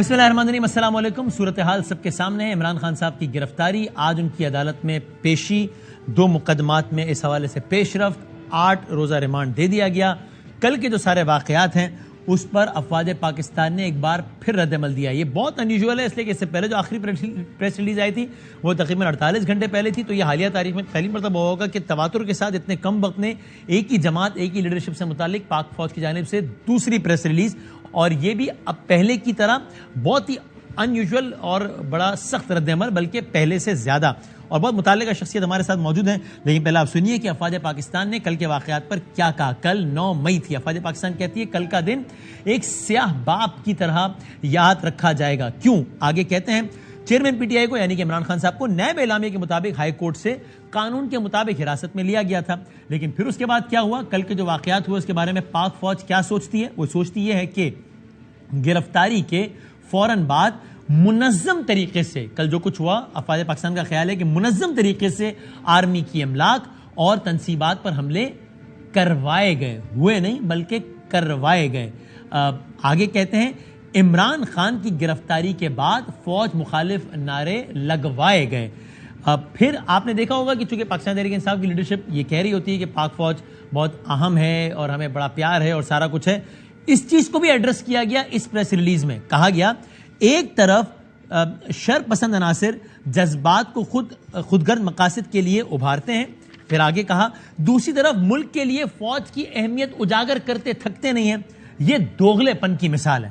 بسم اللہ الرحمن الرحیم، السلام علیکم۔ صورتحال سب کے سامنے ہے۔ عمران خان صاحب کی گرفتاری، آج ان کی عدالت میں پیشی، 2 مقدمات میں اس حوالے سے پیش رفت، 8 روزہ ریمانڈ دے دیا گیا۔ کل کے جو سارے واقعات ہیں اس پر افواج پاکستان نے ایک بار پھر رد عمل دیا۔ یہ بہت انیوژول ہے، اس لیے کہ اس سے پہلے جو آخری پریس ریلیز آئی تھی وہ تقریباً 48 گھنٹے پہلے تھی، تو یہ حالیہ تاریخ میں پہلی مرتبہ ہوگا کہ تواتر کے ساتھ اتنے کم وقت میں ایک ہی جماعت، ایک ہی لیڈرشپ سے متعلق پاک فوج کی جانب سے دوسری پریس ریلیز، اور یہ بھی اب پہلے کی طرح بہت ہی انیوژول اور بڑا سخت رد عمل، بلکہ پہلے سے زیادہ، اور بہت متعلقہ شخصیت ہمارے ساتھ موجود ہیں۔ لیکن پہلے آپ سنیے کہ افواج پاکستان نے کل کے واقعات پر کیا کہا۔ کل 9 مئی تھی۔ افواج پاکستان کہتی ہے کل کا دن ایک سیاہ باپ کی طرح یاد رکھا جائے گا۔ کیوں؟ آگے کہتے ہیں چیئرمین پی ٹی آئی کو یعنی کہ عمران خان صاحب کو نیب اعلامیہ کے مطابق ہائی کورٹ سے قانون کے مطابق حراست میں لیا گیا تھا، لیکن پھر اس کے بعد کیا ہوا؟ کل کے جو واقعات ہوئے اس کے بارے میں پاک فوج کیا سوچتی ہے؟ وہ سوچتی یہ ہے کہ گرفتاری کے فوراً بعد منظم طریقے سے کل جو کچھ ہوا، افواج پاکستان کا خیال ہے کہ منظم طریقے سے آرمی کی املاک اور تنصیبات پر حملے کروائے گئے، ہوئے نہیں بلکہ کروائے گئے۔ آگے کہتے ہیں عمران خان کی گرفتاری کے بعد فوج مخالف نعرے لگوائے گئے۔ پھر آپ نے دیکھا ہوگا کہ چونکہ پاکستان تحریک انصاف کی لیڈرشپ یہ کہہ رہی ہوتی ہے کہ پاک فوج بہت اہم ہے اور ہمیں بڑا پیار ہے اور سارا کچھ ہے، اس چیز کو بھی ایڈریس کیا گیا اس پریس ریلیز میں۔ کہا گیا ایک طرف شر پسند عناصر جذبات کو خودگرد مقاصد کے لیے ابھارتے ہیں، پھر آگے کہا دوسری طرف ملک کے لیے فوج کی اہمیت اجاگر کرتے تھکتے نہیں ہیں، یہ دوغلے پن کی مثال ہے۔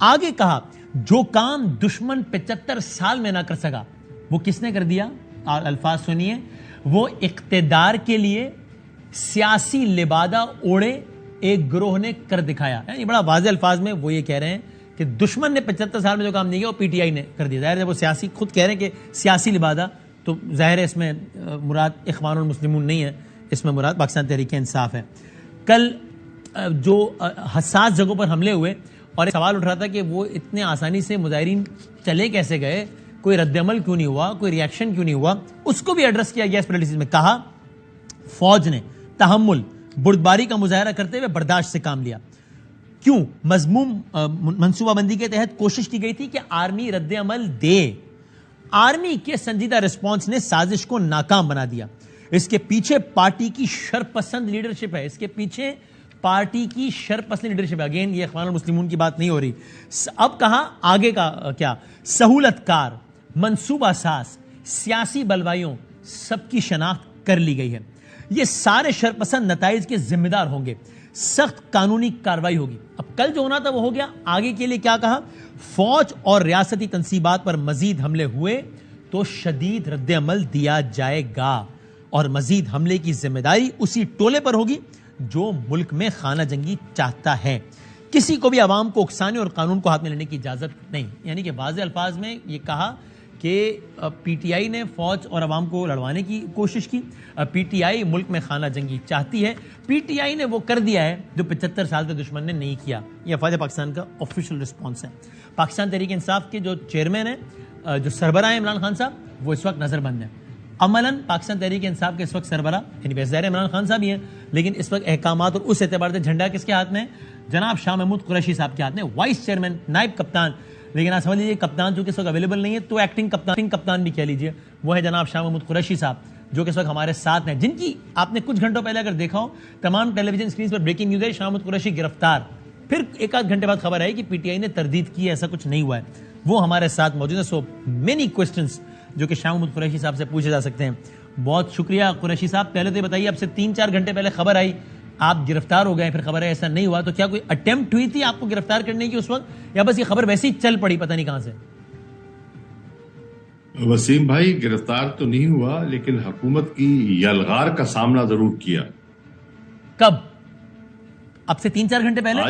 آگے کہا جو کام دشمن 75 سال میں نہ کر سکا وہ کس نے کر دیا؟ اور الفاظ سنیے، وہ اقتدار کے لیے سیاسی لبادہ اوڑے ایک گروہ نے کر دکھایا۔ یعنی بڑا واضح الفاظ میں وہ یہ کہہ رہے ہیں کہ دشمن نے 75 سال میں جو کام نہیں کیا وہ پی ٹی آئی نے کر دیا۔ ظاہر ہے وہ سیاسی، خود کہہ رہے ہیں کہ سیاسی لبادہ، تو ظاہر ہے اس میں مراد اخوان المسلمون نہیں ہے، اس میں مراد پاکستان تحریک انصاف ہے۔ کل جو حساس جگہوں پر حملے ہوئے اور ایک سوال اٹھ رہا تھا کہ وہ اتنے آسانی سے مظاہرین چلے کیسے گئے، کوئی رد عمل کیوں نہیں ہوا، کوئی ریاکشن کیوں نہیں ہوا، اس کو بھی ایڈریس کیا گیا اس پریس میں۔ کہا فوج نے تحمل، بردباری کا مظاہرہ کرتے ہوئے برداشت سے کام لیا۔ کیوں؟ مضموم منصوبہ بندی کے تحت کوشش کی گئی تھی کہ آرمی رد عمل دے۔ آرمی کے سنجیدہ رسپانس نے سازش کو ناکام بنا دیا۔ اس کے پیچھے پارٹی کی شرپسند لیڈرشپ ہے، اس کے پیچھے پارٹی کی شرپسند لیڈرشپ ہے۔ اگین یہ اخوان المسلمون کی بات نہیں ہو رہی۔ اب کہا آگے کا کیا؟ سہولت کار، منصوبہ ساز، سیاسی بلوائیوں سب کی شناخت کر لی گئی ہے۔ یہ سارے شرپسند نتائج کے ذمہ دار ہوں گے، سخت قانونی کارروائی ہوگی۔ اب کل جو ہونا تھا وہ ہو گیا۔ آگے کے لیے کیا کہا؟ فوج اور ریاستی تنصیبات پر مزید حملے ہوئے تو شدید رد عمل دیا جائے گا، اور مزید حملے کی ذمہ داری اسی ٹولے پر ہوگی جو ملک میں خانہ جنگی چاہتا ہے۔ کسی کو بھی عوام کو اکسانے اور قانون کو ہاتھ میں لینے کی اجازت نہیں۔ یعنی کہ واضح الفاظ میں یہ کہا کہ پی ٹی آئی نے فوج اور عوام کو لڑوانے کی کوشش کی، پی ٹی آئی ملک میں خانہ جنگی چاہتی ہے، پی ٹی آئی نے وہ کر دیا ہے جو 75 سال سے دشمن نے نہیں کیا۔ یہ افواج پاکستان کا آفیشیل رسپانس ہے۔ پاکستان تحریک انصاف کے جو چیئرمین ہیں، جو سربراہ ہیں عمران خان صاحب، وہ اس وقت نظر بند ہیں۔ عملاً پاکستان تحریک انصاف کے اس وقت سربراہ یعنی وزیر عمران خان صاحب ہی ہیں، لیکن اس وقت احکامات اور اس اعتبار سے جھنڈا کس کے ہاتھ میں ہے؟ جناب شاہ محمود قریشی صاحب کے ہاتھ میں، وائس چیئرمین، نائب کپتان۔ لیکن آپ سمجھ لیجیے کپتان جو کہ اس وقت اویلیبل نہیں ہے تو ایکٹنگ کپتان بھی کہہ لیجیے، وہ ہے جناب شاہ محمود قریشی صاحب جو کہ اس وقت ہمارے ساتھ ہیں، جن کی آپ نے کچھ گھنٹوں پہلے اگر دیکھا ہو تمام ٹیلی ویژن اسکرین پر بریکنگ نیوز ہے، شاہ محمود قریشی گرفتار۔ پھر ایک آدھ گھنٹے بعد خبر آئی کہ پی ٹی آئی نے تردید کی ہے، ایسا کچھ نہیں ہوا ہے، وہ ہمارے ساتھ موجود ہیں۔ سو مینی کوسچنس جو کہ شاہ محمود قریشی صاحب سے پوچھے جا سکتے ہیں۔ بہت شکریہ قریشی صاحب۔ پہلے تو یہ بتائیے، آپ سے 3-4 گھنٹے پہلے خبر آئی آپ گرفتار ہو گئے، پھر خبر ہے ایسا نہیں ہوا، تو کیا کوئی اٹیمپٹ ہوئی تھی آپ کو گرفتار کرنے کی اس وقت، یا بس یہ خبر ویسے ہی چل پڑی پتہ نہیں کہاں سے؟ وسیم بھائی گرفتار تو نہیں ہوا، لیکن حکومت کی یلغار کا سامنا ضرور کیا۔ کب؟ اب سے 3-4 گھنٹے پہلے؟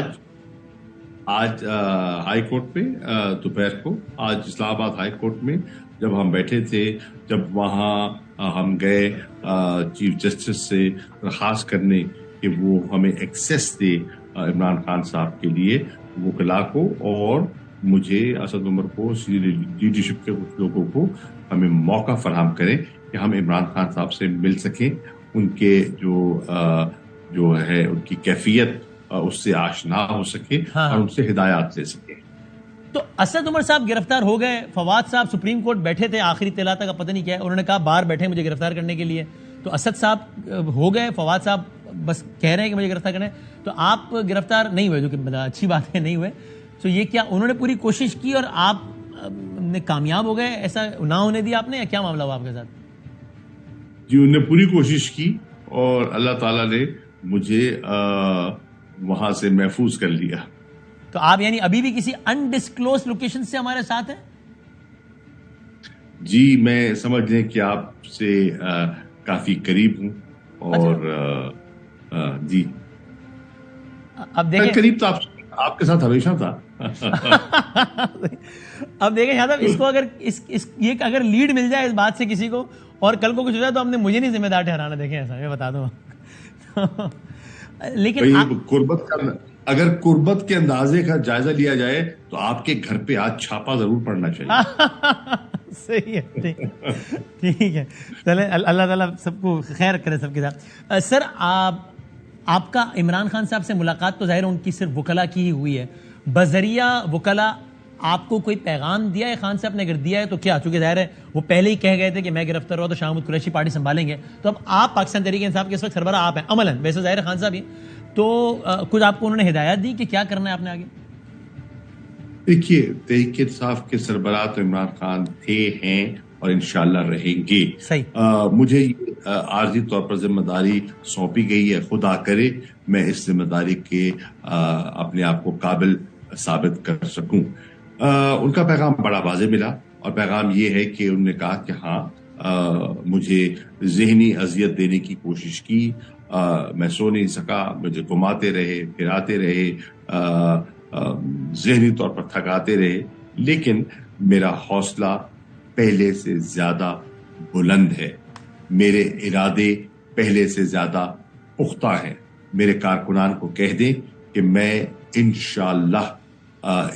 آج ہائی کورٹ میں دوپہر کو، آج اسلام آباد ہائی کورٹ میں جب ہم بیٹھے تھے، جب وہاں ہم گئے چیف جسٹس سے درخواست کرنے کہ وہ ہمیں ایکسیس دے عمران خان صاحب کے لیے، وکلا کو اور مجھے، اسد عمر کو، لیڈرشپ کے کچھ لوگوں کو ہمیں موقع فراہم کریں کہ ہم عمران خان صاحب سے مل سکیں، ان کے جو ہے ان کی کیفیت اس سے آشنا ہو سکے اور ان سے ہدایات لے سکیں۔ تو اسد عمر صاحب گرفتار ہو گئے, فواد صاحب سپریم کورٹ بیٹھے تھے آخری اطلاع کا پتہ نہیں کیا ہے, انہوں نے کہا باہر بیٹھے مجھے گرفتار کرنے کے لیے, تو اسد صاحب ہو گئے, فواد صاحب بس کہہ رہے ہیں کہ مجھے گرفتار کرنا ہے, تو آپ گرفتار نہیں ہوئے, جو کہ اچھی بات ہے نہیں ہوئے. تو یہ کیا انہوں نے پوری کوشش کی اور آپ نے کامیاب ہو گئے, ایسا نہ ہونے دیا آپ نے, یا کیا معاملہ ہوا آپ کے ساتھ؟ جی انہوں نے پوری کوشش کی اور اللہ تعالیٰ نے مجھے وہاں سے محفوظ کر لیا. تو آپ یعنی ابھی بھی کسی انڈسکلوز لوکیشن سے ہمارے ساتھ ہیں؟ جی میں سمجھ لیں کہ آپ سے کافی قریب ہوں, اور جی اب دیکھیں قریب تو آپ کے ساتھ ہمیشہ تھا. اب دیکھیں شاہ صاحب, اس کو اگر یہ اگر لیڈ مل جائے اس بات سے کسی کو اور کل کو کچھ ہو جائے تو ہم نے مجھے نہیں ذمہ دار ٹھہرانا. دیکھیں ایسا میں بتا دوں لیکن اگر قربت کے اندازے کا جائزہ لیا جائے تو آپ کے گھر پہ آج چھاپا ضرور پڑنا چاہیے. صحیح ہے, ٹھیک ہے, چلیں اللہ تعالیٰ سب کو خیر کرے سب کے ساتھ. سر آپ کا عمران خان صاحب سے ملاقات تو ظاہر ہے ان کی صرف وکلا کی ہی ہوئی ہے, بذریعہ وکلا آپ کو کوئی پیغام دیا ہے خان صاحب نے؟ اگر دیا ہے تو کیا؟ چونکہ ظاہر ہے وہ پہلے ہی کہہ گئے تھے کہ میں گرفتار ہوا تو شاہ محمود قریشی پارٹی سنبھالیں گے, تو اب آپ پاکستان تحریک انصاف کے اس وقت سربراہ آپ ہیں عملاً, ویسے ظاہر ہے خان صاحب ہی, تو کچھ آپ کو انہوں نے ہدایت دی کہ کیا کرنا ہے آپ نے آگے؟ دیکھیے تحریک انصاف کے سربراہ تو عمران خان تھے, ہیں اور انشاءاللہ رہیں گے. صحیح. مجھے عارضی طور پر ذمہ داری سونپی گئی ہے, خدا کرے میں اس ذمہ داری کے اپنے آپ کو قابل ثابت کر سکوں. ان کا پیغام بڑا واضح ملا, اور پیغام یہ ہے کہ انہوں نے کہا کہ ہاں مجھے ذہنی اذیت دینے کی کوشش کی, میں سو نہیں سکا, مجھے گھماتے رہے, پھراتے رہے, ذہنی طور پر تھکاتے رہے, لیکن میرا حوصلہ پہلے سے زیادہ بلند ہے, میرے ارادے پہلے سے زیادہ پختہ ہیں. میرے کارکنان کو کہہ دیں کہ میں انشاءاللہ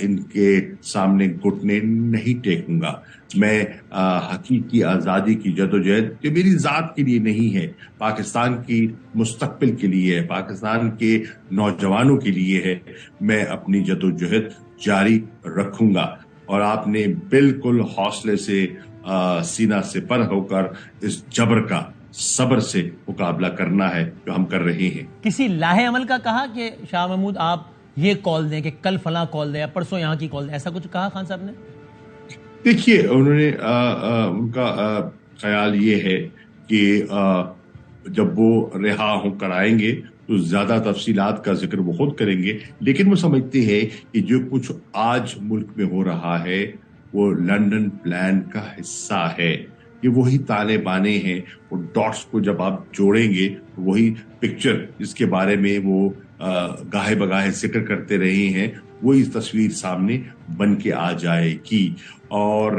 ان کے سامنے گھٹنے نہیں ٹیکوں گا. میں حقیقی آزادی کی جدوجہد جو میری ذات کے لیے نہیں ہے, پاکستان کی مستقبل کے لیے ہے, پاکستان کے نوجوانوں کے لیے ہے, میں اپنی جدوجہد جاری رکھوں گا. اور آپ نے بالکل حوصلے سے سینہ سپر ہو کر اس جبر کا صبر سے مقابلہ کرنا ہے جو ہم کر رہے ہیں. کسی لاہے عمل کا کہا کہ شاہ محمود آپ یہ کال دیں کہ کل فلاں کال دیں یا پرسوں یہاں کی کال دیں, ایسا کچھ کہا خان صاحب نے؟ دیکھیے انہوں نے ان کا خیال یہ ہے کہ جب وہ رہا ہو کر آئیں گے تو زیادہ تفصیلات کا ذکر وہ خود کریں گے, لیکن وہ سمجھتے ہیں کہ جو کچھ آج ملک میں ہو رہا ہے وہ لنڈن پلان کا حصہ ہے. یہ وہی تانے بانے ہیں, وہ ڈاٹس کو جب آپ جوڑیں گے وہی پکچر جس کے بارے میں وہ گاہے بگاہے ذکر کرتے رہے ہیں وہی تصویر سامنے بن کے آ جائے گی. اور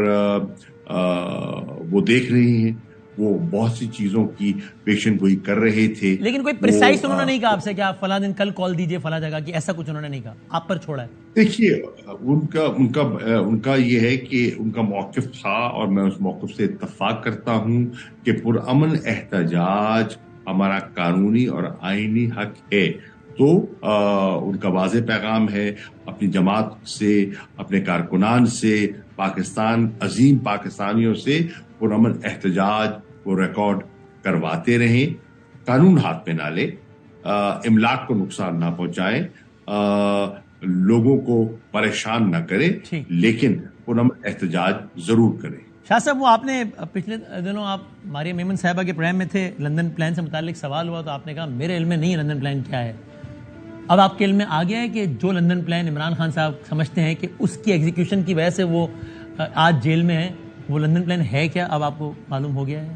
وہ دیکھ رہے ہیں, وہ بہت سی چیزوں کی پیشن گوئی کر رہے تھے, لیکن کوئی پریسائز انہوں نے نہیں کہا آپ سے کہ آپ فلاں دن کل کال دیجئے فلاں جگہ کی, ایسا کچھ انہوں نے نہیں کہا, آپ پر چھوڑا ہے؟ دیکھیے ان کا یہ ہے کہ ان کا موقف تھا اور میں اس موقف سے اتفاق کرتا ہوں کہ پرامن احتجاج ہمارا قانونی اور آئینی حق ہے. تو ان کا واضح پیغام ہے اپنی جماعت سے, اپنے کارکنان سے, پاکستان عظیم پاکستانیوں سے پرامن احتجاج وہ ریکارڈ کرواتے رہیں, قانون ہاتھ میں نہ لے, املاک کو نقصان نہ پہنچائیں, لوگوں کو پریشان نہ کرے, لیکن پرامن احتجاج ضرور کریں. شاہ صاحب وہ آپ نے پچھلے دنوں آپ ماریہ میمن صاحبہ کے پروگرام میں تھے, لندن پلان سے متعلق سوال ہوا تو آپ نے کہا میرے علم میں نہیں ہے لندن پلان کیا ہے. اب آپ کے علم میں آ گیا ہے کہ جو لندن پلان عمران خان صاحب سمجھتے ہیں کہ اس کی ایگزیکیوشن کی وجہ سے وہ آج جیل میں ہیں, وہ لندن پلان ہے کیا اب آپ کو معلوم ہو گیا ہے؟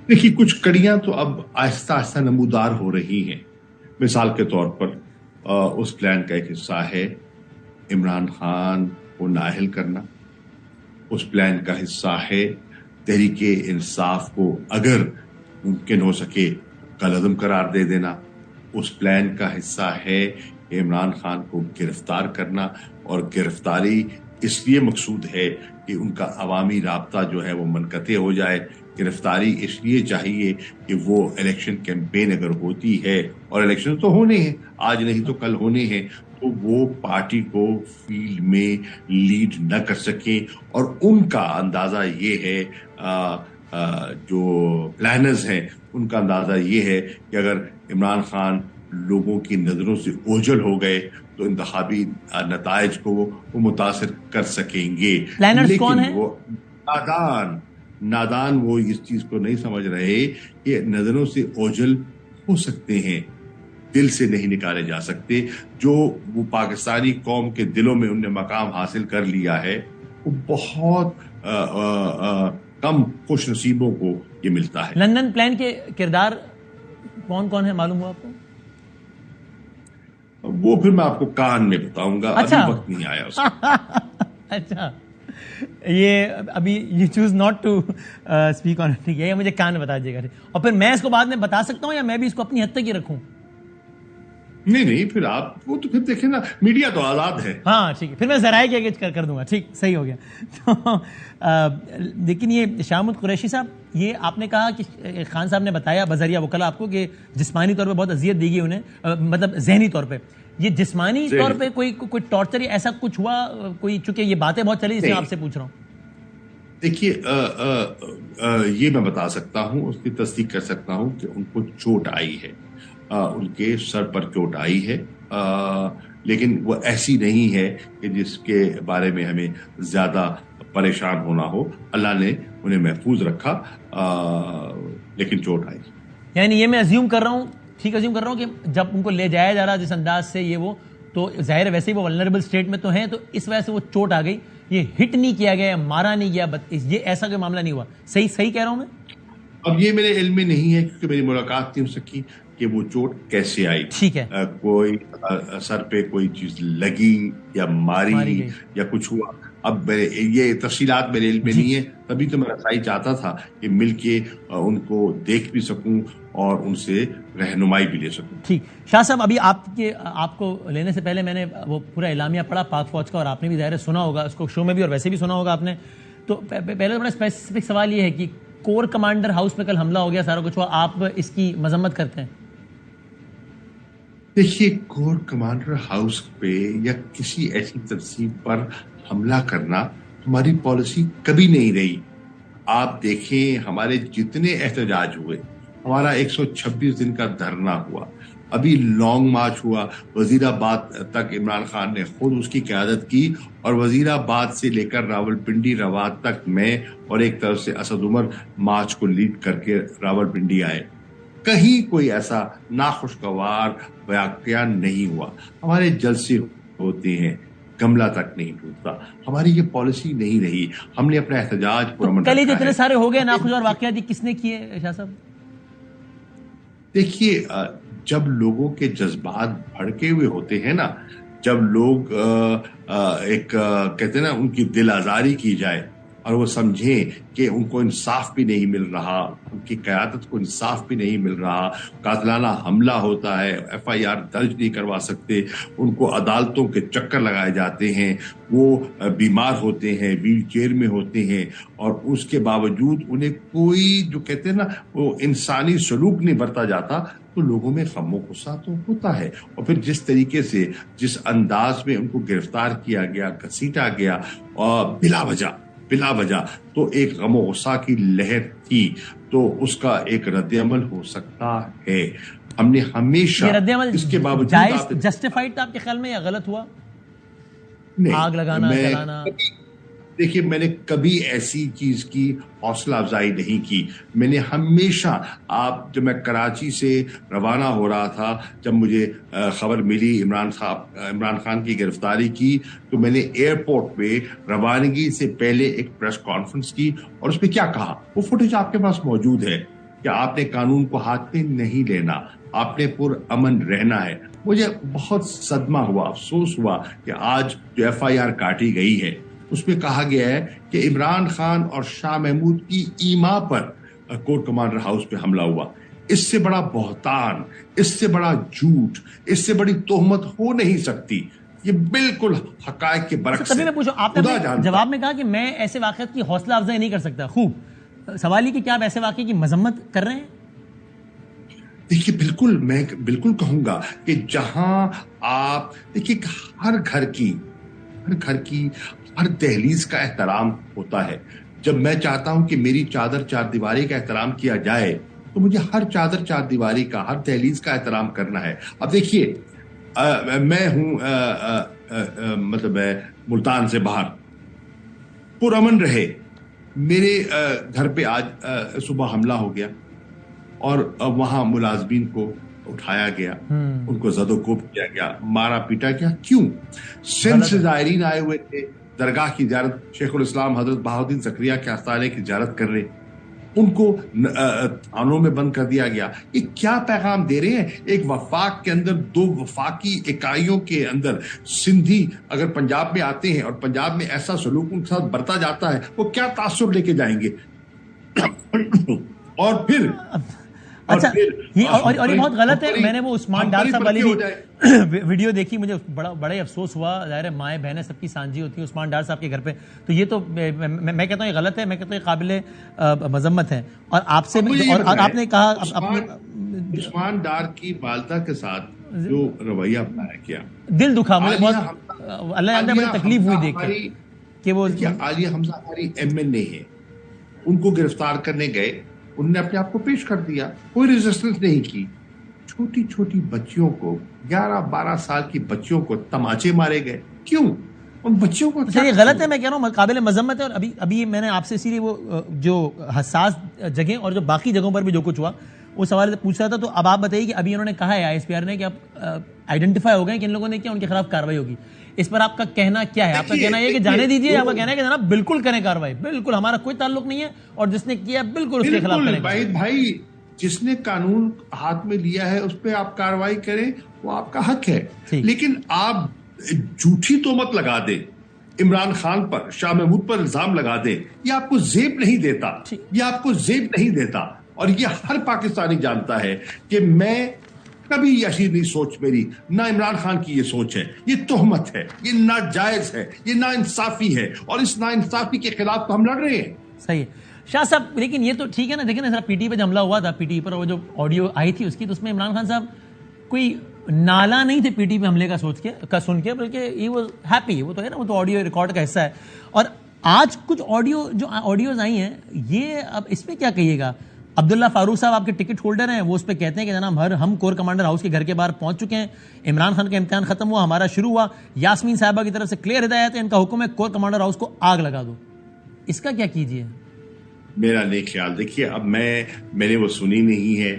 دیکھیے کچھ کڑیاں تو اب آہستہ آہستہ نمودار ہو رہی ہیں. مثال کے طور پر اس پلان کا ایک حصہ ہے عمران خان کو نااہل کرنا, اس پلان کا حصہ ہے تحریک انصاف کو اگر ممکن ہو سکے کالعدم قرار دے دینا, اس پلان کا حصہ ہے عمران خان کو گرفتار کرنا, اور گرفتاری اس لیے مقصود ہے کہ ان کا عوامی رابطہ جو ہے وہ منقطع ہو جائے. گرفتاری اس لیے چاہیے کہ وہ الیکشن کیمپین اگر ہوتی ہے، اور الیکشن تو ہونے ہیں، آج نہیں تو کل ہونے ہیں، تو وہ پارٹی کو فیلڈ میں لیڈ نہ کر سکیں. اور ان کا اندازہ یہ ہے، جو پلانرز ہیں ان کا اندازہ یہ ہے کہ اگر عمران خان لوگوں کی نظروں سے اوجھل ہو گئے تو انتخابی نتائج کو وہ متاثر کر سکیں گے. پلانرز کون ہیں؟ لیکن وہ نادان وہ اس چیز کو نہیں سمجھ رہے کہ نظروں سے اوجھل ہو سکتے ہیں، دل سے نہیں نکالے جا سکتے. جو وہ پاکستانی قوم کے دلوں میں انہوں نے مقام حاصل کر لیا ہے، وہ بہت کم خوش نصیبوں کو یہ ملتا ہے. لندن پلان کے کردار کون کون ہے معلوم ہوا آپ کو؟ وہ پھر میں آپ کو کان میں بتاؤں گا. اچھا، ابھی وقت نہیں آیا اس کا. اچھا، یہ ابھی you choose not to speak on, ٹھیک ہے، یہ مجھے کان میں بتا دیجیے گا. اور پھر میں اس کو بعد میں بتا سکتا ہوں یا میں بھی اس کو اپنی حد تک ہی رکھوں؟ نہیں پھر آپ وہ تو پھر دیکھیں نا، میڈیا تو آزاد ہے. ہاں ٹھیک ہے، پھر میں ذرائع کی اگیج کر دوں گا. ٹھیک، صحیح ہو گیا. تو لیکن یہ شامت قریشی صاحب، یہ آپ نے کہا کہ خان صاحب نے بتایا بذریعہ وکلا آپ کو کہ جسمانی طور پہ بہت اذیت دی گئی انہیں، مطلب ذہنی طور پہ. یہ جسمانی طور پہ کوئی ٹارچر یا ایسا کچھ ہوا کوئی؟ چونکہ یہ باتیں بہت چلی، اس لیے آپ سے پوچھ رہا ہوں. دیکھیے، یہ میں بتا سکتا ہوں، اس کی تصدیق کر سکتا ہوں کہ ان کو چوٹ آئی ہے، ان کے سر پر چوٹ آئی ہے، لیکن وہ ایسی نہیں ہے کہ جس کے بارے میں ہمیں زیادہ پریشان ہونا ہو. اللہ نے انہیں محفوظ رکھا، لیکن چوٹ آئی. یعنی یہ میں ازیوم کر رہا ہوں، ٹھیک ازیوم کر رہا ہوں کہ جب ان کو لے جایا جا رہا جس انداز سے یہ وہ، تو ظاہر ہے ویسے ہی وہ ولنریبل اسٹیٹ میں تو ہیں، تو اس وجہ سے وہ چوٹ آ گئی. یہ ہٹ نہیں کیا گیا، مارا نہیں گیا، یہ ایسا کوئی معاملہ نہیں ہوا. صحیح کہہ رہا ہوں میں؟ اب یہ میرے علم میں نہیں ہے، کیونکہ میری ملاقات نہیں ہو سکی کہ وہ چوٹ کیسے آئی. ٹھیک ہے، کوئی سر پہ کوئی چیز لگی یا ماری یا کچھ ہوا. اب یہ تفصیلات میرے علم میں نہیں ہے، تبھی تو میں رسائی چاہتا تھا کہ مل کے ان کو دیکھ بھی سکوں اور ان سے رہنمائی بھی لے سکوں. ٹھیک. شاہ صاحب، ابھی آپ کو لینے سے پہلے میں نے وہ پورا اعلامیہ پڑھا پاک فوج کا، اور آپ نے بھی ظاہر سنا ہوگا اس کو شو میں بھی، اور ویسے بھی سنا ہوگا آپ نے. تو پہلے بڑا اسپیسیفک سوال یہ ہے کہ کور کمانڈر ہاؤس میں کل حملہ ہو گیا، سارا کچھ ہوا، آپ اس کی مذمت کرتے ہیں؟ دیکھیے، کور کمانڈر ہاؤس پہ یا کسی ایسی تنظیم پر حملہ کرنا ہماری پالیسی کبھی نہیں رہی. آپ دیکھیں ہمارے جتنے احتجاج ہوئے، ہمارا 126 دن کا دھرنا ہوا، ابھی لانگ مارچ ہوا وزیر آباد تک، عمران خان نے خود اس کی قیادت کی، اور وزیر آباد سے لے کر راولپنڈی رواد تک میں اور ایک طرف سے اسد عمر مارچ کو لیڈ کر کے راولپنڈی آئے. کہیں کوئی ایسا ناخوشگوار واقعہ نہیں ہوا. ہمارے جلسے ہوتے ہیں، گملہ تک نہیں ٹوٹتا. ہماری یہ پالیسی نہیں رہی. ہم نے اپنا احتجاج پرامن رکھا ہے. کل جو اتنے سارے ہو گئے ناخوشگوار واقعات، یہ کس نے کیے شاہ صاحب؟ دیکھیے، جب لوگوں کے جذبات بھڑکے ہوئے ہوتے ہیں نا، جب لوگ ایک کہتے ہیں نا ان کی دل آزاری کی جائے اور وہ سمجھیں کہ ان کو انصاف بھی نہیں مل رہا، ان کی قیادت کو انصاف بھی نہیں مل رہا، قاتلانہ حملہ ہوتا ہے، FIR درج نہیں کروا سکتے، ان کو عدالتوں کے چکر لگائے جاتے ہیں، وہ بیمار ہوتے ہیں، ویل چیئر میں ہوتے ہیں، اور اس کے باوجود انہیں کوئی جو کہتے ہیں نا وہ انسانی سلوک نہیں برتا جاتا، تو لوگوں میں غم و غصہ تو ہوتا ہے. اور پھر جس طریقے سے جس انداز میں ان کو گرفتار کیا گیا، گھسیٹا گیا بلا وجہ، تو ایک غم و غصہ کی لہر تھی، تو اس کا ایک رد عمل ہو سکتا ہے. ہم نے ہمیشہ اس کے باوجود جائز جسٹیفائڈ تھا آپ کے خیال میں یا غلط ہوا؟ آگ لگانا، جلانا؟ دیکھیے، میں نے کبھی ایسی چیز کی حوصلہ افزائی نہیں کی. میں نے ہمیشہ، جب میں کراچی سے روانہ ہو رہا تھا، جب مجھے خبر ملی عمران خان کی گرفتاری کی، تو میں نے ایئرپورٹ پہ روانگی سے پہلے ایک پریس کانفرنس کی، اور اس پہ کیا کہا، وہ فوٹیج آپ کے پاس موجود ہے، کہ آپ نے قانون کو ہاتھ میں نہیں لینا، آپ نے پر امن رہنا ہے. مجھے بہت صدمہ ہوا، افسوس ہوا کہ آج جو FIR کاٹی گئی ہے اس میں کہا گیا ہے کہ عمران خان اور شاہ محمود کی ایما پر کور کمانڈر ہاؤس پہ حملہ ہوا. اس سے بڑا بہتان، اس سے بڑا جھوٹ، اس سے بڑی تہمت ہو نہیں سکتی. یہ بالکل حقائق کے برعکس تبھی ہے. میں پوچھوں، آپ نے اپنے جواب میں کہا کہ میں ایسے واقعات کی حوصلہ افزائی نہیں کر سکتا. خوب، سوال یہ کہ کیا آپ ایسے واقعے کی مذمت کر رہے ہیں؟ دیکھیے بالکل میں بالکل کہوں گا کہ جہاں آپ دیکھیے ہر گھر کی ہر دہلیز کا احترام ہوتا ہے. جب میں چاہتا ہوں کہ میری چادر چار دیواری کا احترام کیا جائے تو مجھے ہر چادر چار دیواری کا، ہر دہلیز کا احترام کرنا ہے. اب دیکھیے میں ہوں مطلب ملتان سے باہر، پرامن رہے. میرے گھر پہ آج صبح حملہ ہو گیا اور وہاں ملازمین کو اٹھایا گیا، ان کو زد و کوب کیا گیا، مارا پیٹا گیا. کیوں؟ سندھ سے زائرین آئے ہوئے تھے درگاہ کی زیارت، شیخ الاسلام حضرت بہاؤالدین زکریا کے آستانے کی زیارت کر رہے، ان کو تھانوں میں بند کر دیا گیا. یہ کیا پیغام دے رہے ہیں؟ ایک وفاق کے اندر، دو وفاقی اکائیوں کے اندر سندھی اگر پنجاب میں آتے ہیں اور پنجاب میں ایسا سلوک ان کے ساتھ برتا جاتا ہے، وہ کیا تاثر لے کے جائیں گے؟ اور پھر اچھا، اور یہ بہت غلط ہے. میں نے وہ عثمان ڈار صاحب والی بھی ویڈیو دیکھی، مجھے بڑا ہی افسوس ہوا. ظاہر مائیں بہنیں سب کی سانجھی ہوتی ہیں عثمان ڈار صاحب کے گھر پہ، تو یہ تو میں کہتا ہوں یہ غلط ہے، میں کہتا ہوں یہ قابل مذمت ہے. اور آپ سے اور آپ نے کہا عثمان ڈار کی والدہ کے ساتھ جو رویہ اپنایا کیا، دل دکھا مجھے بہت. اللہ جانتا ہے مجھے تکلیف ہوئی دیکھ کے کہ وہ عالیہ حمزہ ہماری MNA ہے، ان کو گرفتار کرنے گئے، انہوں نے اپنے آپ کو پیش کر دیا، کوئی ریزسٹنس نہیں کی. چھوٹی چھوٹی بچیوں کو، 11-12 سال کی بچیوں کو تماچے مارے گئے. کیوں؟ ان بچیوں کو یہ غلط ہے. میں کہہ رہا ہوں قابل مذمت ہے. اور ابھی میں نے آپ سے اسی لیے وہ جو حساس جگہیں اور جو باقی جگہوں پر بھی جو کچھ ہوا وہ سوال پوچھ رہا تھا. تو اب آپ بتائیے کہ ابھی انہوں نے کہا ہے ISPR نے کہ آپ آئیڈینٹیفائی ہو گئے کہ ان لوگوں نے کیا، ان کے خلاف کارروائی ہوگی. اس پر آپ کا کہنا کیا ہے؟ آپ کا کہنا یہ ہے کہ جانے دیجیے، آپ کا کہنا ہے کہ جناب بالکل کریں کارروائی، بالکل ہمارا کوئی تعلق نہیں ہے، اور جس نے کیا بالکل اس کے خلاف کریں. بھائی جس نے قانون ہاتھ میں لیا ہے اس پہ آپ کارروائی کریں، وہ آپ کا حق ہے. لیکن آپ جھوٹی تہمت لگا دیں عمران خان پر، شاہ محمود پر الزام لگا دیں، یہ آپ کو زیب نہیں دیتا، یہ آپ کو زیب نہیں دیتا. اور یہ ہر پاکستانی جانتا ہے کہ میں کبھی ایسی نہیں سوچ میری، نہ عمران خان کی یہ سوچ ہے. یہ تہمت ہے، یہ ناجائز ہے، یہ ناانصافی ہے، اور اس ناانصافی کے خلاف تو ہم لڑ رہے ہیں. صحیح ہے شاہ صاحب. لیکن یہ تو ٹھیک ہے نا، دیکھیں نا ذرا PTI پہ جو حملہ ہوا تھا، PTI پر وہ جو آڈیو آئی تھی اس کی، تو اس میں عمران خان صاحب کوئی نالا نہیں تھے PTI پہ حملے کا سن کے، بلکہ ہی واز ہیپی. وہ تو ہے نا، وہ تو آڈیو ریکارڈ کا حصہ ہے. اور آج کچھ آڈیوز آئی ہیں، یہ اب اس میں کیا کہیے گا؟ عبداللہ فاروق صاحب آپ کے ٹکٹ ہولڈر ہیں، وہ اس پہ کہتے ہیں کہ جناب ہم کور کمانڈر ہاؤس کے گھر کے باہر پہنچ چکے ہیں، عمران خان کا امتحان ختم ہوا، ہمارا شروع ہوا. یاسمین صاحبہ کی طرف سے کلیئر ہدایت ہے، ان کا حکم ہے کور کمانڈر ہاؤس کو آگ لگا دو. اس کا کیا کیجیے؟ میرا نہیں خیال. دیکھیے اب میں نے وہ سنی نہیں ہے.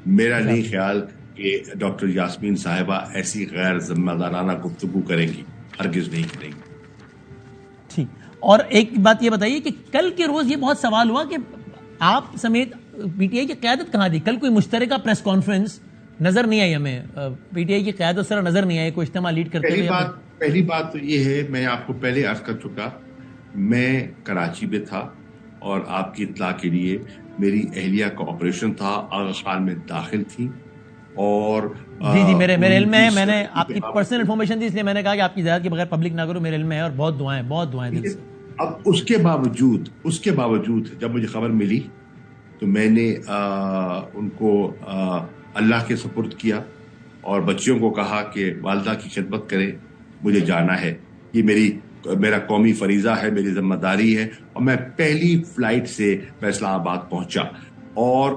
میرا نہیں خیال کہ ڈاکٹر یاسمین صاحبہ ایسی غیر ذمہ دارانہ گفتگو کریں گی، ہرگز نہیں کریں گی. ٹھیک. اور ایک بات یہ بتائیے کہ کل کے روز یہ بہت سوال ہوا کہ آپ سمیت PTI کی قیادت کہاں تھی؟ کل کوئی مشترکہ پریس کانفرنس نظر نہیں آئی ہمیں، PTI کی قیادت سر نظر نہیں آئی کوئی اجتماع لیڈ کرتے ہوئے. پہلی بات تو یہ ہے، میں آپ کو پہلے عرض کر چکا، میں کراچی میں تھا، اور آپ کی اطلاع کے لیے میری اہلیہ کا آپریشن تھا، آغا خان میں داخل تھی. اور جی میرے علم میں ہے، میں نے آپ کی پرسنل انفارمیشن دی اس لیے میں نے کہا کہ آپ کی اجازت کے بغیر پبلک نہ کرو. میرے علم میں ہے، اور بہت دعائیں دل سے. اب اس کے باوجود جب مجھے خبر ملی تو میں نے ان کو اللہ کے سپرد کیا، اور بچیوں کو کہا کہ والدہ کی خدمت کریں، مجھے جانا ہے، یہ میرا قومی فریضہ ہے، میری ذمہ داری ہے. اور میں پہلی فلائٹ سے میں اسلام آباد پہنچا، اور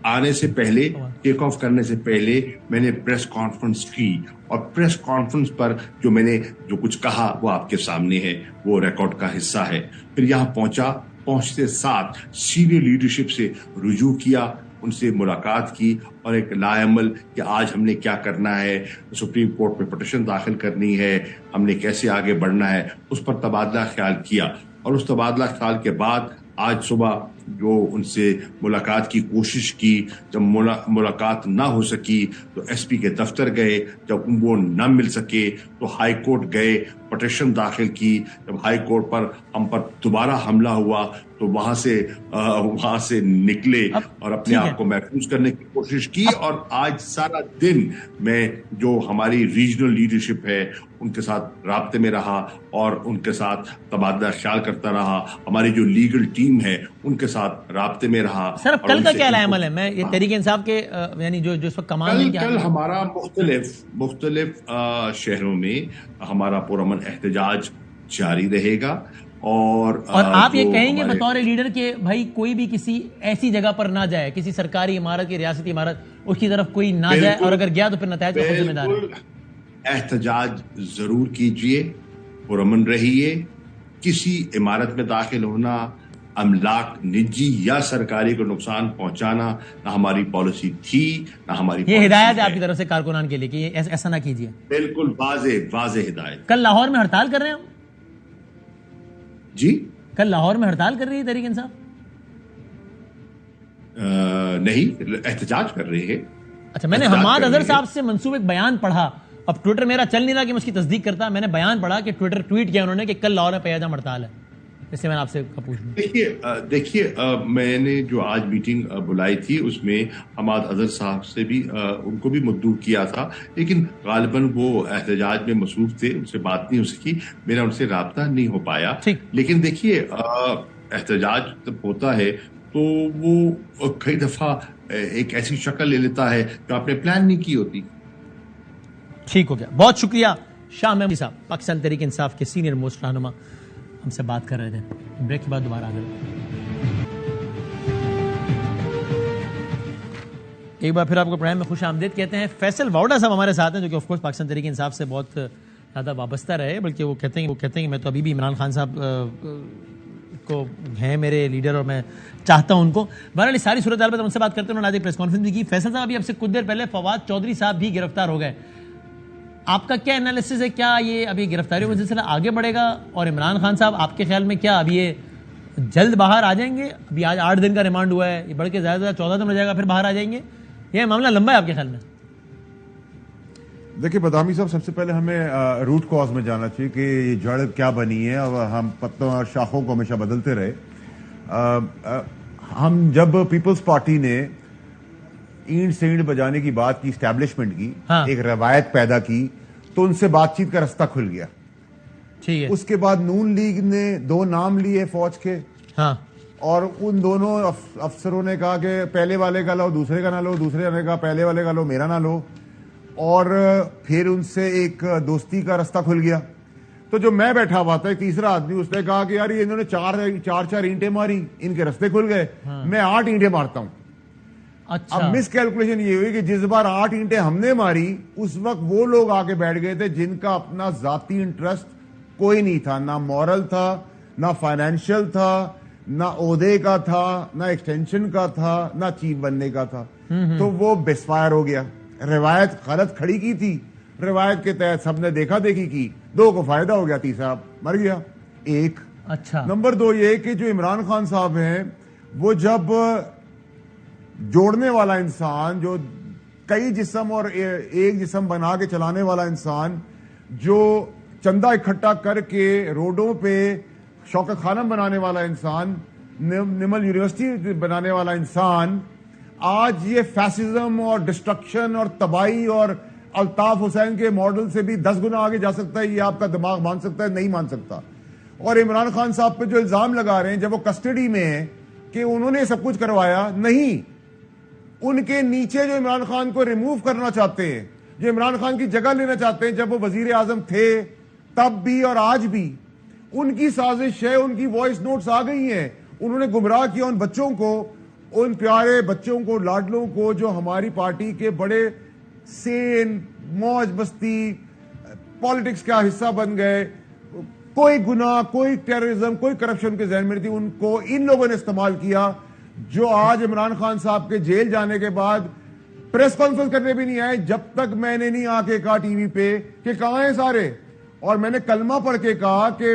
آنے سے پہلے، ٹیک آف کرنے سے پہلے میں نے پریس کانفرنس کی، اور پریس کانفرنس پر جو میں نے جو کچھ کہا وہ آپ کے سامنے ہے، وہ ریکارڈ کا حصہ ہے. پھر یہاں پہنچتے ساتھ سینئر لیڈرشپ سے رجوع کیا، ان سے ملاقات کی، اور ایک لائعمل کہ آج ہم نے کیا کرنا ہے، سپریم کورٹ میں پٹیشن داخل کرنی ہے، ہم نے کیسے آگے بڑھنا ہے، اس پر تبادلہ خیال کیا. اور اس تبادلہ خیال کے بعد آج صبح جو ان سے ملاقات کی کوشش کی، جب ملاقات نہ ہو سکی تو SP کے دفتر گئے، جب وہ نہ مل سکے تو ہائی کورٹ گئے، پٹیشن داخل کی. جب ہائی کورٹ پر ہم پر دوبارہ حملہ ہوا تو وہاں سے نکلے اور اپنے آپ کو محفوظ کرنے کی کوشش کی. اور آج سارا دن میں جو ہماری ریجنل لیڈرشپ ہے ان کے ساتھ رابطے میں رہا اور ان کے ساتھ تبادلہ خیال کرتا رہا. ہماری جو لیگل ٹیم ہے ان کے ساتھ رابطے میں رہا. سر اب کل کا کیا عمل ہے؟ میں یہ تحریک انصاف کے یعنی جو اس وقت کمان ہے کل ہمارا مختلف شہروں میں ہمارا پرامن احتجاج جاری رہے گا. اور آپ یہ کہیں گے بطور لیڈر کہ بھائی کوئی بھی کسی ایسی جگہ پر نہ جائے, کسی سرکاری عمارت کی ریاستی عمارت اس کی طرف کوئی نہ جائے, اور اگر گیا تو پھر نتائج کا ذمہ دار ہے. احتجاج ضرور کیجئے, پرامن رہیے. کسی عمارت میں داخل ہونا, املاک نجی یا سرکاری کو نقصان پہنچانا نہ ہماری پالیسی تھی نہ ہماری. یہ ہدایت ہے آپ کی طرف سے کارکنان کے لیے کہ ایسا نہ کیجیے. بالکل واضح ہدایت. کل لاہور میں ہڑتال کر رہے ہیں جی؟ کل لاہور میں ہڑتال کر رہی ہے تحریک انصاف؟ نہیں, احتجاج کر رہے ہیں. اچھا, میں نے حماد اظہر صاحب سے منسوب ایک بیان پڑھا, اب ٹویٹر میرا چل نہیں رہا کہ میں اس کی تصدیق کرتا. میں نے بیان پڑھا کہ ٹویٹر ٹویٹ کیا انہوں نے کہ کل لاہور میں پیاجم ہڑتال ہے. اس سے میں آپ سے پوچھ لوں. دیکھیے میں نے جو آج میٹنگ بلائی تھی اس میں حماد اظہر صاحب سے بھی ان کو بھی مدعو کیا تھا, لیکن غالباً وہ احتجاج میں مصروف تھے, ان سے بات نہیں ہو سکی, میرا ان سے رابطہ نہیں ہو پایا. لیکن دیکھیے احتجاج جب ہوتا ہے تو وہ کئی دفعہ ایک ایسی شکل لے لیتا ہے جو آپ نے پلان نہیں کی ہوتی. ٹھیک ہو گیا, بہت شکریہ. شاہ محمود صاحب, پاکستان تحریک انصاف کے سینئر موسٹ رہنما, ہم سے بات کر رہے تھے. بریک کے بعد دوبارہ آ گئے. ایک بار پھر آپ کو پروگرام میں خوش آمدید کہتے ہیں. فیصل واؤڈا صاحب ہمارے ساتھ ہیں جو کہ آف کورس پاکستان تحریک انصاف سے بہت زیادہ وابستہ رہے, بلکہ وہ کہتے ہیں کہ میں تو ابھی بھی عمران خان صاحب کو ہیں میرے لیڈر اور میں چاہتا ہوں ان کو. بہرحال ساری صورتحال پر ہم سے بات کرتے ہیں. انہوں نے آج ایک پریس کانفرنس بھی کی. فیصل صاحب ابھی اب سے کچھ دیر پہلے فواد چودھری صاحب بھی گرفتار ہو گئے. آپ کا کیا انالیسس ہے؟ کیا یہ ابھی گرفتاریوں کا سلسلہ آگے بڑھے گا؟ اور عمران خان صاحب آپ کے خیال میں کیا ابھی یہ جلد باہر آ جائیں گے؟ ابھی آج 8 دن کا ریمانڈ ہوا ہے, یہ بڑھ کے زیادہ 14 دن ہو جائے گا, پھر باہر آ جائیں گے؟ یہ معاملہ لمبا ہے آپ کے خیال میں؟ دیکھیے بدامی صاحب, سب سے پہلے ہمیں روٹ کاز میں جانا چاہیے کہ یہ جڑ کیا بنی ہے, اور ہم پتوں اور شاخوں کو ہمیشہ بدلتے رہے. ہم جب پیپلز پارٹی نے اینٹ سینٹ بجانے کی بات کی, اسٹیبلشمنٹ کی, ایک روایت پیدا کی, تو ان سے بات چیت کا رستہ کھل گیا. اس کے بعد نون لیگ نے 2 نام لیے فوج کے, اور ان دونوں افسروں نے کہا کہ پہلے والے کا لو, دوسرے کا نہ لو, دوسرے نے کہا پہلے والے کا لو, میرا نہ لو, اور پھر ان سے ایک دوستی کا رستہ کھل گیا. تو جو میں بیٹھا ہوا تھا, ایک تیسرا آدمی, اس نے کہا کہ یار یہ انہوں نے 4 اینٹیں ماری, ان کے رستے کھل گئے, میں 8 اینٹیں مارتا ہوں. اب مس کیلکولیشن یہ ہوئی کہ جس بار 8 اینٹیں ہم نے ماری اس وقت وہ لوگ آگے بیٹھ گئے تھے جن کا اپنا ذاتی انٹرسٹ کوئی نہیں تھا, نہ مورل تھا, نہ فائنینشیل تھا, نہ عہدے کا تھا, نہ ایکسٹینشن کا تھا, نہ چیف بننے کا تھا. تو وہ بیس فائر ہو گیا. روایت غلط کھڑی کی تھی, روایت کے تحت سب نے دیکھا دیکھی کی, 2 کو فائدہ ہو گیا, تیسرا مر گیا. ایک نمبر 2 یہ کہ جو عمران خان صاحب ہیں وہ جب جوڑنے والا انسان, جو کئی جسم اور ایک جسم بنا کے چلانے والا انسان, جو چندہ اکٹھا کر کے روڈوں پہ شوکت خانم بنانے والا انسان, نمل یونیورسٹی بنانے والا انسان, آج یہ فیسزم اور ڈسٹرکشن اور تباہی اور الطاف حسین کے ماڈل سے بھی 10 گنا آگے جا سکتا ہے, یہ آپ کا دماغ مان سکتا ہے؟ نہیں مان سکتا. اور عمران خان صاحب پہ جو الزام لگا رہے ہیں جب وہ کسٹڈی میں ہیں کہ انہوں نے سب کچھ کروایا, نہیں, ان کے نیچے جو عمران خان کو ریموو کرنا چاہتے ہیں, جو عمران خان کی جگہ لینا چاہتے ہیں, جب وہ وزیر اعظم تھے تب بھی اور آج بھی, ان کی سازش ہے. ان کی وائس نوٹس آ گئی ہیں, انہوں نے گمراہ کیا ان بچوں کو, ان پیارے بچوں کو, لاڈلوں کو, جو ہماری پارٹی کے بڑے سین, موج مستی, پالیٹکس کا حصہ بن گئے. کوئی گناہ, کوئی ٹیررزم, کوئی کرپشن کے ذہن میں تھی, ان کو ان لوگوں نے استعمال کیا, جو آج عمران خان صاحب کے جیل جانے کے بعد پریس کانفرنس کرنے بھی نہیں آئے جب تک میں نے نہیں آ کے کہا ٹی وی پہ کہ کہاں ہیں سارے. اور میں نے کلمہ پڑھ کے کہا کہ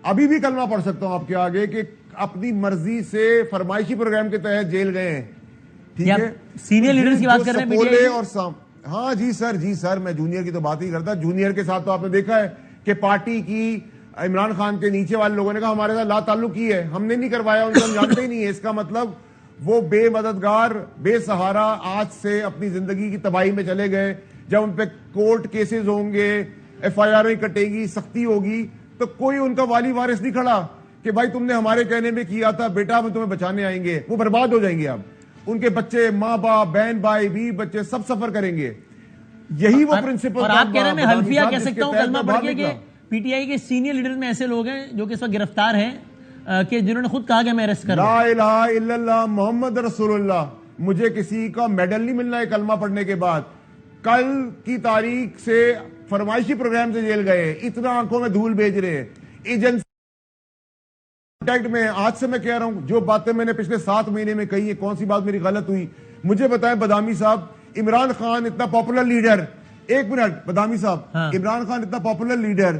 ابھی بھی کلمہ پڑھ سکتا ہوں آپ کے آگے کہ اپنی مرضی سے فرمائشی پروگرام کے تحت جیل گئے ہیں. ٹھیک ہے, سینئر لیڈرز کی بات کر رہے ہیں. ہاں جی سر, میں جونیئر کی تو بات ہی کرتا. جونیئر کے ساتھ تو آپ نے دیکھا ہے کہ پارٹی کی عمران خان کے نیچے والے لوگوں نے کہا ہمارے ساتھ لا تعلقی ہے, ہم نے نہیں کروایا, ان کو ہم جانتے ہی نہیں ہے. اس کا مطلب وہ بے مددگار, بے سہارا آج سے اپنی زندگی کی تباہی میں چلے گئے. جب ان پہ کورٹ کیسز ہوں گے, ایف آئی آر کٹے گی, سختی ہوگی, تو کوئی ان کا والی وارث نہیں کھڑا کہ بھائی تم نے ہمارے کہنے میں کیا تھا, بیٹا ہم تمہیں بچانے آئیں گے. وہ برباد ہو جائیں گے. اب ان کے بچے, ماں باپ, بہن بھائی, بیوی بچے سب سفر کریں گے. یہی وہ پرنسپل. اور آپ کہہ رہے ہیں, میں حلفیہ کہہ سکتا ہوں کلمہ پڑھ کے, کہ پی ٹی آئی کے سینئر لیڈر میں ایسے لوگ ہیں جو کہ اس وقت گرفتار ہیں, کہ جنہوں نے خود کہا کہ میں اریسٹ کر لا الہ الا اللہ محمد رسول اللہ. مجھے کسی کا میڈل نہیں ملنا ہے کلمہ پڑھنے کے بعد. کل کی تاریخ سے فرمائشی پروگرام سے جیل گئے, اتنا آنکھوں میں دھول بھیج رہے ہیں ایجنسی میں. آج سے میں کہہ رہا ہوں, جو باتیں میں نے پچھلے 7 مہینے میں کہی ہے, کون سی بات میری غلط ہوئی مجھے بتائیں. بدامی صاحب, عمران خان اتنا پاپولر لیڈر, ایک منٹ بدامی صاحب, عمران خان اتنا پاپولر لیڈر,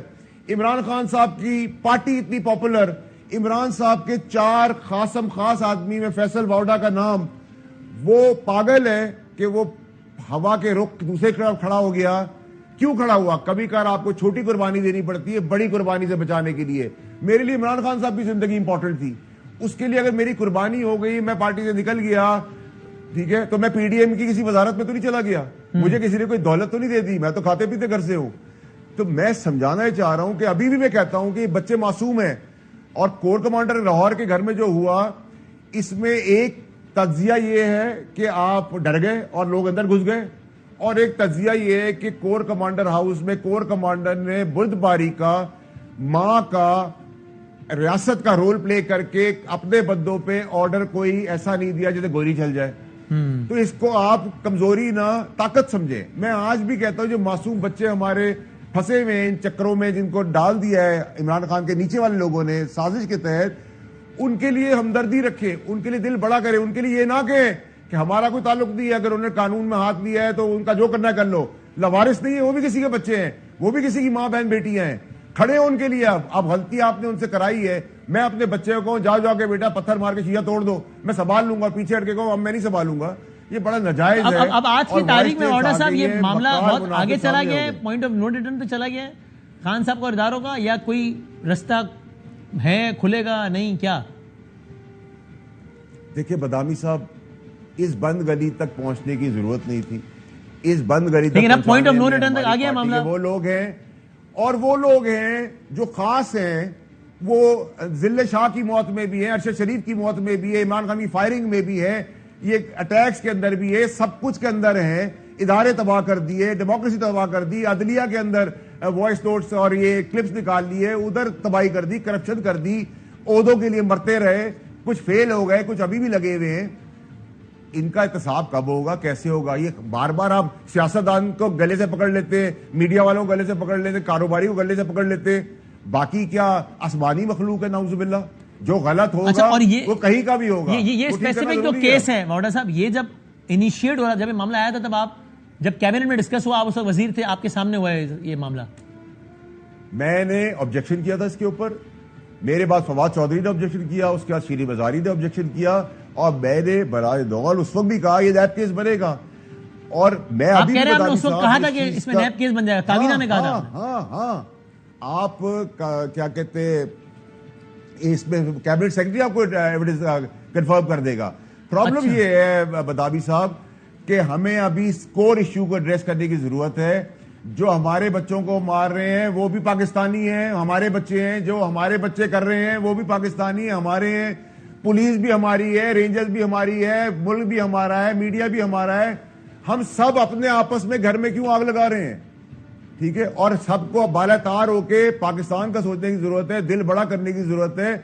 عمران خان صاحب کی پارٹی اتنی پاپولر, عمران صاحب کے 4 خاص آدمی میں فیصل واؤڈا کا نام, وہ پاگل ہے کہ وہ ہوا کے رخ دوسرے طرف کھڑا ہو گیا. کیوں کھڑا ہوا؟ کبھی کبھار آپ کو چھوٹی قربانی دینی پڑتی ہے بڑی قربانی سے بچانے کے لیے. میرے لیے عمران خان صاحب کی زندگی امپورٹنٹ تھی. اس کے لیے اگر میری قربانی ہو گئی, میں پارٹی سے نکل گیا, ٹھیک ہے, تو میں پی ڈی ایم کی کسی وزارت میں تو نہیں چلا گیا, مجھے کسی نے کوئی دولت تو نہیں دے دی, میں تو کھاتے پیتے گھر سے ہوں. تو میں سمجھانا چاہ رہا ہوں کہ ابھی بھی میں کہتا ہوں کہ یہ بچے معصوم ہیں. اور کور کمانڈر لاہور کے گھر میں جو ہوا, اس میں ایک تجزیہ یہ ہے کہ آپ ڈر گئے اور لوگ اندر گھس گئے, اور ایک تجزیہ یہ ہے کہ کور کمانڈر ہاؤس میں کور کمانڈر نے بردباری کا, ماں کا, ریاست کا رول پلے کر کے اپنے بندوں پہ آرڈر کوئی ایسا نہیں دیا جیسے گولی چل جائے. تو اس کو آپ کمزوری نہ طاقت سمجھیں. میں آج بھی کہتا ہوں جو معصوم بچے ہمارے پھنسے ہوئے ہیں ان چکروں میں, جن کو ڈال دیا ہے عمران خان کے نیچے والے لوگوں نے سازش کے تحت, ان کے لیے ہمدردی رکھیں, ان کے لیے دل بڑا کریں. ان کے لیے یہ نہ کہیں کہ ہمارا کوئی تعلق نہیں ہے, اگر انہوں نے قانون میں ہاتھ لیا ہے تو ان کا جو کرنا ہے کر لو. لوارث نہیں ہے, وہ بھی کسی کے بچے ہیں, وہ بھی کسی کی ماں بہن بیٹیاں ہیں, کھڑے ہیں ان کے لیے. اب غلطی آپ نے ان سے کرائی ہے, میں اپنے بچے کو کہوں جا کے بیٹا پتھر مار کے شیشہ توڑ دو, میں سنبھال لوں گا, پیچھے ہٹ کے کہوں اب میں نہیں سنبھالوں گا, یہ بڑا ناجائز ہے. اب آج کی تاریخ میں واڈا صاحب یہ معاملہ بہت آگے چلا گیا ہے, پوائنٹ آف نو ریٹرن پہ چلا گیا ہے. خان صاحب کو اردار ہوگا یا کوئی رستہ ہے, کھلے گا نہیں کیا؟ دیکھیں بدامی صاحب, اس بند گلی تک پہنچنے کی ضرورت نہیں تھی. اس بند گلی تک لیکن اب پوائنٹ آف نو ریٹرن تک آ گیا معاملہ. وہ لوگ ہیں, اور وہ لوگ ہیں جو خاص ہیں, وہ ذل شاہ کی موت میں بھی ہے, ارشد شریف کی موت میں بھی ہے, عمران خان کی فائرنگ میں بھی ہے, یہ اٹیکس کے اندر بھی ہے, سب کچھ کے اندر ہیں. ادارے تباہ کر دیے, ڈیموکریسی تباہ کر دی, عدلیہ کے اندر وائس نوٹس اور یہ کلپس نکال لیے, ادھر تباہی کر دی, کرپشن کر دی, عہدوں کے لیے مرتے رہے, کچھ فیل ہو گئے, کچھ ابھی بھی لگے ہوئے ہیں. ان کا احتساب کب ہوگا, کیسے ہوگا؟ یہ بار بار آپ سیاستدان کو گلے سے پکڑ لیتے, میڈیا والوں کو گلے سے پکڑ لیتے, کاروباری کو گلے سے پکڑ لیتے, باقی کیا آسمانی مخلوق ہے نعوذ باللہ. جو غلط ہوگا وہ کہیں کا بھی ہوگا. یہ اسپیسیفک جو کیس ہے واڈا صاحب, یہ جب انیشیٹ ہو رہا, جب یہ معاملہ آیا تھا, تب آپ جب کیبنٹ میں ڈسکس ہوا, آپ اس وقت وزیر تھے, آپ کے سامنے ہوا ہے یہ معاملہ. میں نے آبجیکشن کیا تھا اس کے اوپر, میرے بعد فواد چودھری نے آبجیکشن کیا, اس کے بعد شیری بزاری نے آبجیکشن کیا, اور میں نے برائے دول اس وقت بھی کہا یہ نیب کیس بنے گا. اور میں ابھی بھی کہا تھا کہ اس میں نیب کیس بن جائے گا, کابینہ میں کہا تھا. ہاں آپ کیا کہتے, اس میں کیبنٹ سیکرٹری آپ کو ایویڈنس کنفرم کر دے گا. پرابلم یہ ہے بدابی صاحب کہ ہمیں ابھی کور ایشو کو ایڈریس کرنے کی ضرورت ہے. جو ہمارے بچوں کو مار رہے ہیں وہ بھی پاکستانی ہیں, ہمارے بچے ہیں, جو ہمارے بچے کر رہے ہیں وہ بھی پاکستانی ہیں, ہمارے ہیں, پولیس بھی ہماری ہے, رینجرز بھی ہماری ہے, ملک بھی ہمارا ہے, میڈیا بھی ہمارا ہے. ہم سب اپنے آپس میں گھر میں کیوں آگ لگا رہے ہیں؟ ٹھیک ہے, اور سب کو بالا تار ہو کے پاکستان کا سوچنے کی ضرورت ہے, دل بڑا کرنے کی ضرورت ہے.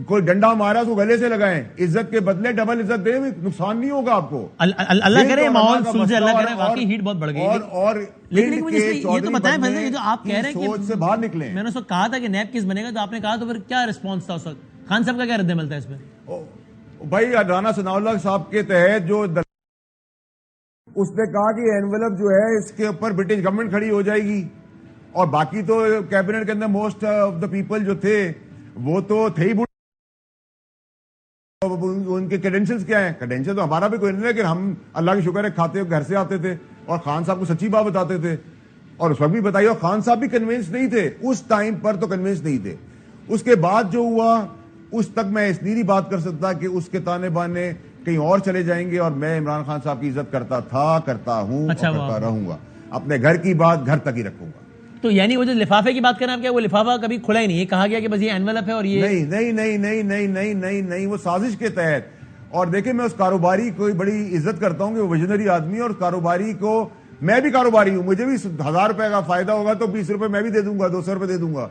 کوئی ڈنڈا مارا تو گلے سے لگائیں, عزت کے بدلے ڈبل عزت دیں, نقصان نہیں ہوگا آپ کو. اللہ کرے ماحول سلجھے, اللہ کرے, واقعی ہیٹ بہت بڑھ گئی. اور لیکن مجھے یہ تو بتائیں پہلے, یہ جو آپ کہہ رہے ہیں سوچ سے باہر نکلیں. میں نے اس وقت کہا تھا کہ نیب کیس بنے گا, تو آپ نے کہا, تو پھر کیا رسپانس تھا اس وقت؟ خان صاحب کا کیا رد عمل تھا اس پہ؟ بھائی رانا ثناء اللہ صاحب کے تحت جو اس نے کہا کہ اینولپ جو ہے اس کے اوپر برٹش گورنمنٹ کھڑی ہو جائے گی, اور باقی تو کیبنٹ کے اندر موسٹ آف دا پیپل جو تھے وہ تو تھے ہی. ان کے کریڈینشلز کیا ہیں؟ کریڈینشل تو ہمارا بھی کوئی نہیں ہے, لیکن ہم اللہ کی شکر ہے کھاتے گھر سے آتے تھے, اور خان صاحب کو سچی بات بتاتے تھے. اور اس وقت بھی بتائیے, اور خان صاحب بھی کنونس نہیں تھے اس ٹائم پر, تو کنونس نہیں تھے. اس کے بعد جو ہوا اس تک میں اس لیے بات کر سکتا کہ اس کے تانے بانے کہیں اور چلے جائیں گے, اور میں عمران خان صاحب کی عزت کرتا تھا, کرتا ہوں, اور کرتا رہوں گا. اپنے گھر کی بات گھر تک ہی رکھوں گا. تو یعنی وہ جو لفافے کی بات کریں آپ, کیا وہ لفافہ کبھی کھلا ہی نہیں ہے, کہا گیا کہ بس یہ انویلپ ہے اور یہ نہیں نہیں نہیں نہیں نہیں نہیں نہیں نہیں وہ سازش کے تحت. اور دیکھیں میں اس کاروباری کو بڑی عزت کرتا ہوں کہ وہ ویژنری آدمی, اور کاروباری کو, میں بھی کاروباری ہوں, مجھے بھی 1000 روپے کا فائدہ ہوگا تو 20 روپے میں بھی دے دوں گا, 200 روپے دے دوں گا.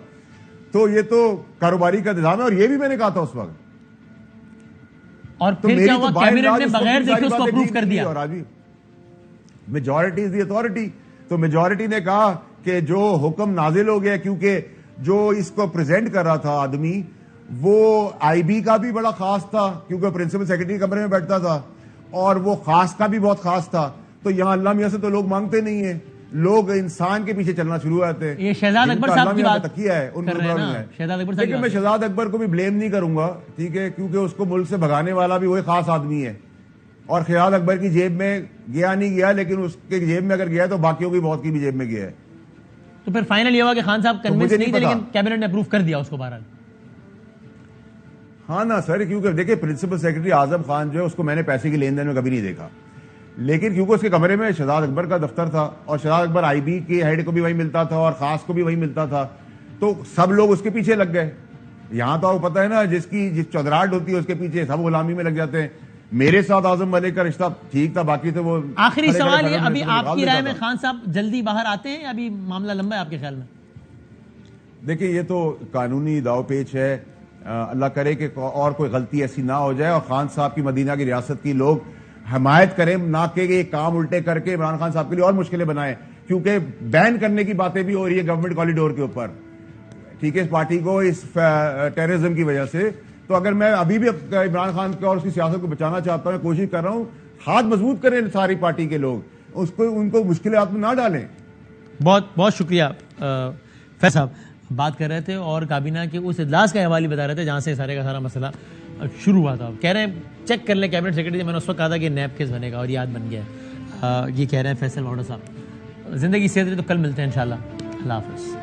تو یہ تو کاروباری کا نظام ہے, اور یہ بھی میں نے کہا تھا اس وقت. اور پھر کیا ہوا, کیبنٹ نے بغیر دیکھے اس کو اپروو کر دیا. اور آج میجورٹی از دی اتھارٹی. تو میجورٹی نے کہا کہ جو حکم نازل ہو گیا, کیونکہ جو اس کو پریزنٹ کر رہا تھا آدمی وہ آئی بی کا بھی بڑا خاص تھا, کیونکہ پرنسپل سیکرٹری کمرے میں بیٹھتا تھا, اور وہ خاص کا بھی بہت خاص تھا. تو یہاں اللہ میاں سے تو لوگ مانگتے نہیں ہیں, لوگ انسان کے پیچھے چلنا شروع ہو جاتے ہیں. یہ شہزاد اکبر صاحب کی بات تکیہ ہے ان کو, شہزاد اکبر لیکن میں شہزاد اکبر کو بھی بلیم نہیں کروں گا, ٹھیک ہے, کیونکہ اس کو ملک سے بھگانے والا بھی وہی خاص آدمی ہے. اور شہزاد اکبر کی جیب میں گیا نہیں گیا, لیکن اس کے جیب میں اگر گیا تو باقیوں کی بہت کی بھی جیب میں گیا ہے. تو پھر فائنل یہ ہوا کہ خان صاحب کنونس نہیں تھے, لیکن کیبنٹ نے اپروو کر دیا اس کو بہرحال. ہاں نا سر, کیونکہ دیکھیں پرنسپل سیکرٹری اعظم خان جو ہے اس کو میں نے پیسے کی لین دین میں کبھی نہیں دیکھا, لیکن کیونکہ اس کے کمرے میں شہزاد اکبر کا دفتر تھا, اور شہزاد اکبر آئی بی کے ہیڈ کو بھی وہی ملتا تھا اور خاص کو بھی وہی ملتا تھا, تو سب لوگ اس کے پیچھے لگ گئے. یہاں تو آپ کو پتہ ہے نا, جس چودراہٹ ہوتی ہے اس کے پیچھے سب غلامی میں لگ جاتے ہیں. میرے ساتھ اعظم ملک کا رشتہ ٹھیک تھا, باقی تو وہ. آخری سوال یہ, ابھی آپ کی رائے میں خان صاحب جلدی باہر آتے ہیں یا ابھی معاملہ لمبا ہے آپ کے خیال میں؟ دیکھیں یہ تو قانونی داؤ پیچ ہے, اللہ کرے کہ اور کوئی غلطی ایسی نہ ہو جائے, اور خان صاحب کی مدینہ کی ریاست کی لوگ حمایت کریں, نہ کہ یہ کام الٹے کر کے عمران خان صاحب کے لیے اور مشکلیں بنائیں, کیونکہ بین کرنے کی باتیں بھی ہو رہی ہے گورنمنٹ کوریڈور کے اوپر, ٹھیک ہے, اس پارٹی کو اس ٹیررزم کی وجہ سے. تو اگر میں ابھی بھی عمران خان کو اور اس کی سیاست کو بچانا چاہتا ہوں, کوشش کر رہا ہوں, ہاتھ مضبوط کریں ساری پارٹی کے لوگ, ان کو مشکلات میں نہ ڈالیں. بہت بہت شکریہ فیض صاحب. بات کر رہے تھے اور کابینہ کے اس اجلاس کا حوالہ بتا رہے تھے جہاں سے سارے کا سارا مسئلہ شروع ہوا تھا. کہہ رہے ہیں چیک کر لیں کیبنٹ سیکرٹری, میں نے اس وقت کہا تھا کہ نیب کیس بنے گا اور یاد بن گیا ہے. یہ کہہ رہے ہیں فیصل واڈا صاحب. زندگی صحت رہی تو کل ملتے ہیں انشاءاللہ. اللہ حافظ.